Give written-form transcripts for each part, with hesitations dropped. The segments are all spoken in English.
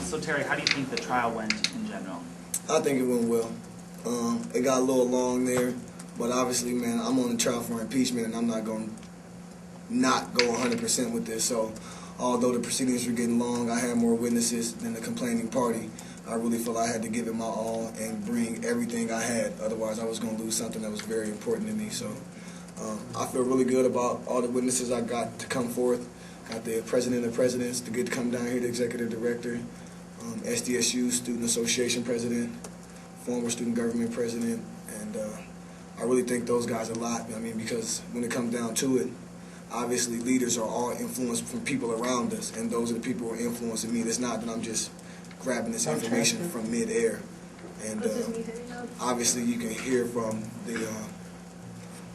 So Terry, how do you think the trial went in general? I think it went well. It got a little long there, but obviously, man, I'm on the trial for impeachment, and I'm not going to not go 100% with this. So, although the proceedings were getting long, I had more witnesses than the complaining party. I really felt I had to give it my all and bring everything I had. Otherwise, I was going to lose something that was very important to me. So, I feel really good about all the witnesses I got to come forth. Got the president of presidents to get to come down here, the executive director, SDSU Student Association president, former student government president, and I really thank those guys a lot. I mean, because when it comes down to it, obviously leaders are all influenced from people around us, and those are the people who are influencing me. It's not that I'm just grabbing this information from mid-air. And obviously you can hear from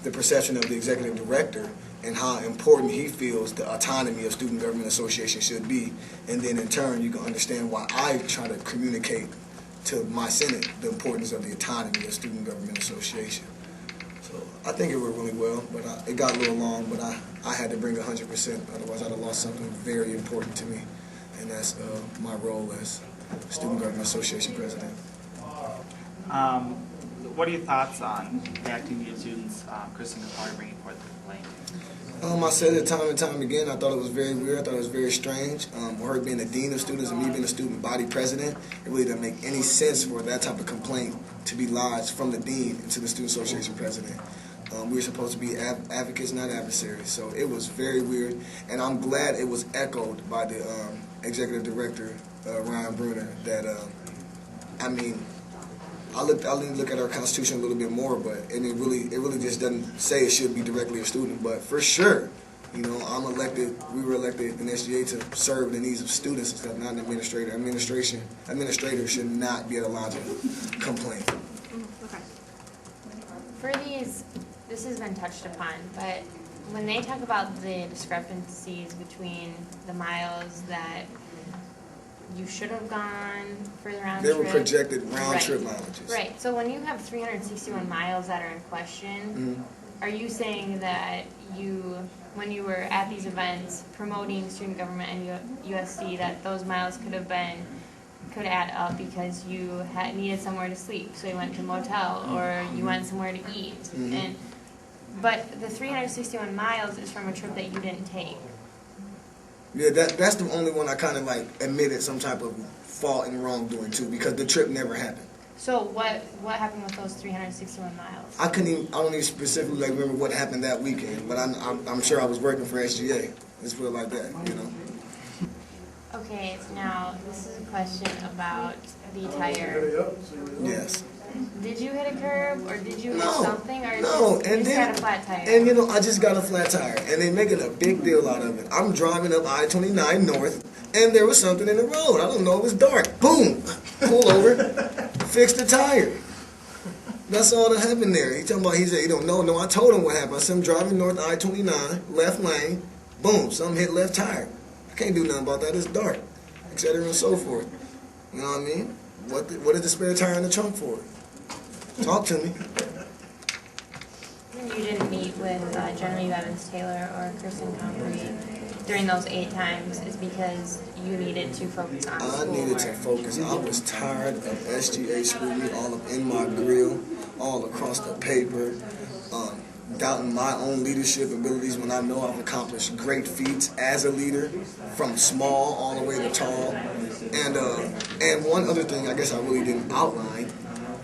the perception of the executive director and how important he feels the autonomy of Student Government Association should be. And then in turn, you can understand why I try to communicate to my Senate the importance of the autonomy of Student Government Association. So I think it went really well, but it got a little long, but I had to bring 100%, otherwise I'd have lost something very important to me, and that's my role as Student Government Association president. What are your thoughts on the acting union students, Kristen and Carter, bringing forth the complaint? I said it time and time again. I thought it was very weird. I thought it was very strange. Her being the dean of students and me being a student body president, it really doesn't make any sense for that type of complaint to be lodged from the dean into the student association president. We were supposed to be advocates, not adversaries. So it was very weird, and I'm glad it was echoed by the executive director, Ryan Bruner, that I mean, I need to look at our Constitution a little bit more, but it really just doesn't say it should be directly a student. But for sure, you know, we were elected in SGA to serve the needs of students instead of not an administrator. Administrator should not be at a lodge of complaint. Okay. For these, this has been touched upon, but when they talk about the discrepancies between the miles that you should have gone for the round trip. They were projected round trip mileages. Right. So when you have 361 miles that are in question, are you saying that when you were at these events promoting student government and USC, that those miles could add up because you needed somewhere to sleep, so you went to a motel, or you went somewhere to eat, but the 361 miles is from a trip that you didn't take. Yeah, that's the only one I kind of like admitted some type of fault and wrongdoing to, because the trip never happened. So what happened with those 361 miles? I don't even specifically like remember what happened that weekend, but I'm sure I was working for SGA. Let's put it like that, you know. Okay, now this is a question about the tire. Yes. Did you hit a curb, or did you hit something, or no, you just got a flat tire? And you know, I just got a flat tire, and they making a big deal out of it. I'm driving up I-29 north, and there was something in the road. I don't know, it was dark. Boom! Pull over, fix the tire. That's all that happened there. He said, you don't know. No, I told him what happened. I said, I'm driving north I-29, left lane, boom, something hit left tire. I can't do nothing about that, it's dark, etc. and so forth. You know what I mean? What is the spare tire in the trunk for? Talk to me. You didn't meet with Genevieve Evans-Taylor or Kristen Comrie during those 8 times is because you needed to focus on schoolwork. I needed to focus. I was tired of SGA scrutiny all up in my grill, all across the paper, doubting my own leadership abilities when I know I've accomplished great feats as a leader, from small all the way to tall. And one other thing I guess I really didn't outline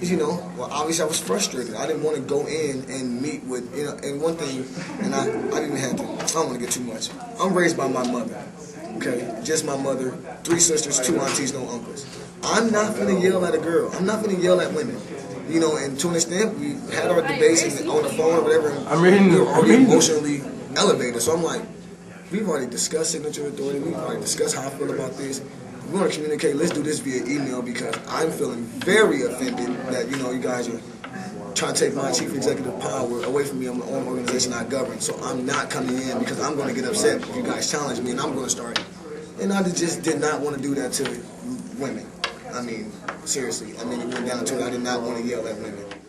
is, you know, well, obviously I was frustrated. I didn't want to go in and meet with, you know, and one thing, and I didn't even have to, I don't want to get too much. I'm raised by my mother, okay? Just my mother, 3 sisters, 2 aunties, no uncles. I'm not finna yell at a girl. I'm not finna yell at women. You know, and to an extent, we had our debates on the phone or whatever, and we were already emotionally elevated. So I'm like, we've already discussed signature authority, we've already discussed how I feel about this. We want to communicate, let's do this via email, because I'm feeling very offended that, you know, you guys are trying to take my chief executive power away from me on my own organization I govern. So I'm not coming in because I'm going to get upset if you guys challenge me, and I'm going to start. And I just did not want to do that to women. I mean, seriously. I mean, it went down to it. I did not want to yell at women.